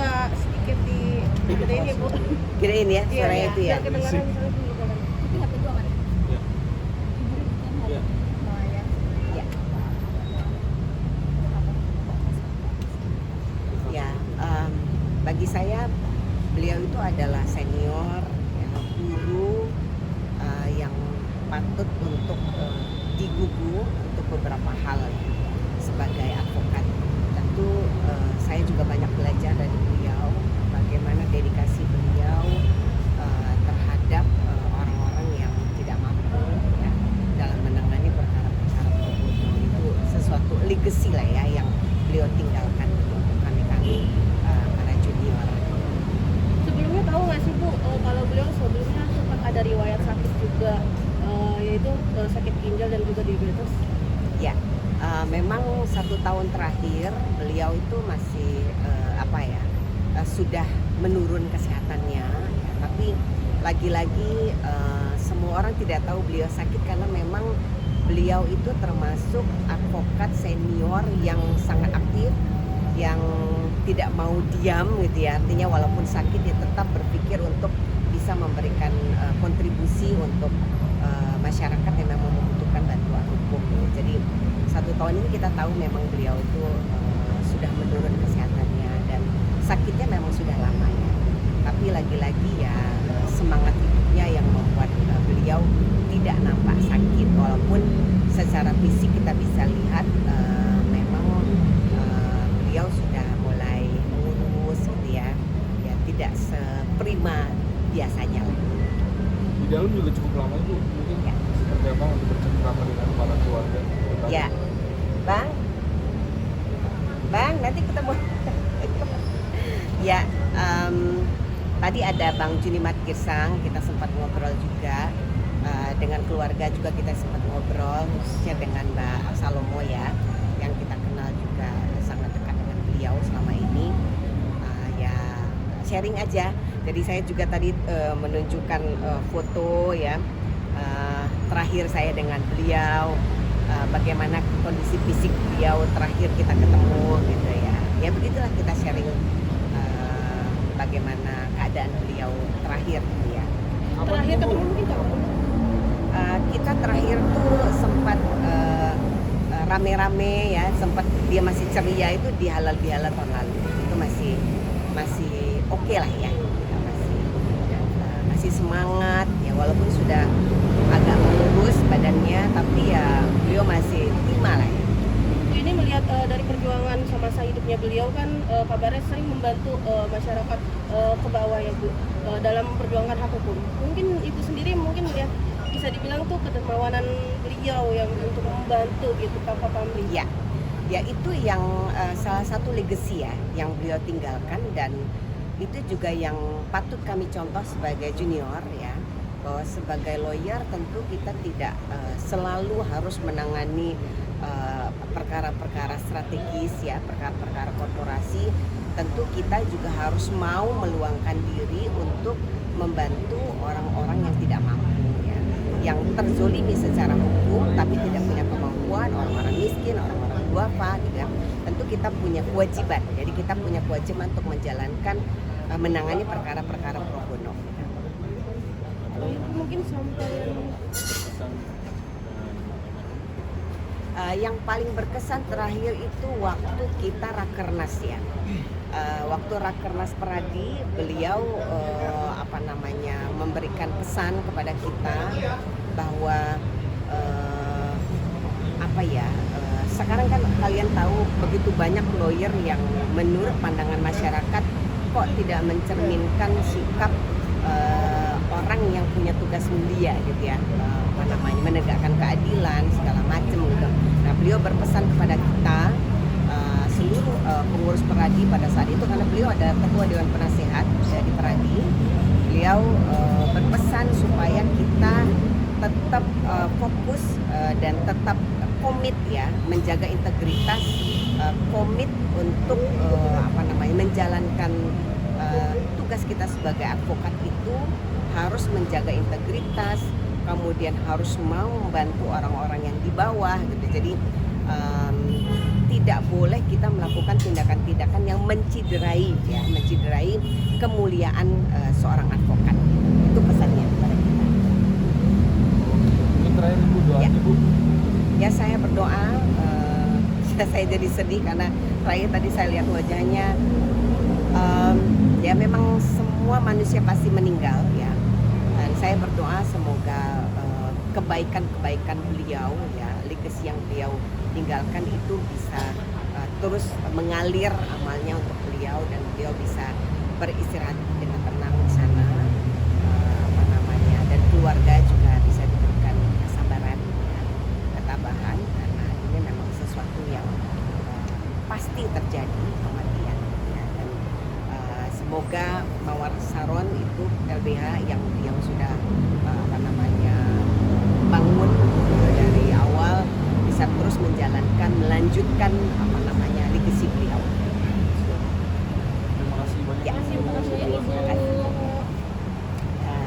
agak sedikit di gedein ya Bu. Gedein ya Iya, suaranya iya. itu ya. Biar kedengaran misalnya di jalan. Tapi HP gua kan. Iya. Oh ya. Ya. Ya, bagi saya beliau itu adalah senior, ya, guru yang patut untuk digugu untuk beberapa hal ya, sebagai advokat. Tentu saya juga banyak belajar dari beliau, bagaimana dedikasi beliau terhadap orang-orang yang tidak mampu ya, dalam menangani perkara-perkara pro bono. Itu sesuatu legacy lah ya yang beliau tinggalkan untuk kami para junior. Sebelumnya tahu nggak sih Bu, kalau beliau sebelumnya sempat ada riwayat sakit juga, yaitu sakit ginjal dan juga diabetes. Ya, memang 1 tahun terakhir beliau itu masih sudah menurun kesehatannya, ya, tapi lagi-lagi semua orang tidak tahu beliau sakit karena memang beliau itu termasuk advokat senior yang sangat aktif, yang tidak mau diam gitu ya. Artinya walaupun sakit dia tetap berpikir untuk bisa memberikan kontribusi untuk masyarakat yang memang membutuhkan bantuan hukum. Jadi 1 tahun ini kita tahu memang beliau itu sudah menurun kesehatannya dan sakitnya memang sudah lama ya. Tapi lagi-lagi ya semangat hidupnya yang membuat beliau tidak nampak sakit, walaupun secara fisik kita bisa lihat memang beliau sudah mulai mengurus gitu ya, ya tidak seprima biasanya lah. Di dalam juga cukup lama itu mungkin Ya. seperti apa untuk bercengkrama dengan para keluarga? Ya, Bang, nanti ketemu. Ya, tadi ada Bang Junimat Girsang, kita sempat ngobrol juga dengan keluarga juga kita sempat ngobrol, khususnya dengan Mbak Salomo ya, yang kita kenal juga sangat dekat dengan beliau selama ini. Ya, sharing aja. Jadi saya juga tadi menunjukkan foto ya, terakhir saya dengan beliau, bagaimana kondisi fisik beliau terakhir kita ketemu gitu ya. Ya begitulah kita sharing bagaimana keadaan beliau terakhir gitu ya. Terakhir ketemu mungkin kapan? Kita terakhir tuh sempat rame-rame ya, sempat dia masih ceria itu di halal tahun lalu. Itu masih oke lah ya. Masih semangat ya, walaupun sudah agak mengurus badannya, tapi ya beliau masih prima lah ya. Ini melihat dari perjuangan semasa hidupnya beliau kan, kabarnya sering membantu masyarakat ke bawah ya Bu, dalam perjuangan hak hukum. Mungkin Ibu sendiri mungkin melihat bisa dibilang tuh kedermawanan beliau yang untuk membantu gitu Papa Pamli. Ya, ya itu yang salah satu legacy ya yang beliau tinggalkan, dan itu juga yang patut kami contoh sebagai junior ya, bahwa sebagai lawyer tentu kita tidak selalu harus menangani perkara-perkara strategis ya, perkara-perkara korporasi. Tentu kita juga harus mau meluangkan diri untuk membantu orang-orang yang tidak mampu ya, yang terzolimi secara hukum tapi tidak punya kemampuan, orang-orang miskin, orang-orang duafa gitu ya. Tentu kita punya kewajiban, jadi kita punya kewajiban untuk menjalankan menangani perkara-perkara pro bono. Kalau Ibu mungkin sampai Yang paling berkesan terakhir itu waktu kita rakernas ya. Waktu rakernas Peradi, beliau memberikan pesan kepada kita bahwa sekarang kan kalian tahu begitu banyak lawyer yang menurut pandangan masyarakat kok tidak mencerminkan sikap orang yang punya tugas mulia gitu ya, menegakkan keadilan segala macam gitu. Nah beliau berpesan kepada kita seluruh pengurus Peradi pada saat itu, karena beliau adalah ketua Dewan Penasehat di Peradi. Beliau berpesan supaya kita tetap fokus dan tetap komit ya, menjaga integritas, komit untuk menjalankan tugas kita sebagai advokat itu harus menjaga integritas, kemudian harus mau membantu orang-orang yang di bawah gitu. Jadi tidak boleh kita melakukan tindakan-tindakan yang menciderai kemuliaan seorang advokat. Itu pesannya kepada kita. Mungkin terakhir Ibu doanya Ya. Bu. Ya, saya berdoa, saya jadi sedih karena terakhir tadi saya lihat wajahnya. Ya memang semua manusia pasti meninggal ya, dan saya berdoa semoga kebaikan-kebaikan beliau ya, legacy yang beliau tinggalkan itu bisa terus mengalir amalnya untuk beliau, dan beliau bisa beristirahat dengan tenang di sana, dan keluarga juga bisa diberikan kesabaran dan ketabahan, karena ini memang sesuatu yang pasti terjadi, kematian ya. Dan semoga Mawar Saron itu LBH yang sudah bangun dari awal bisa terus melanjutkan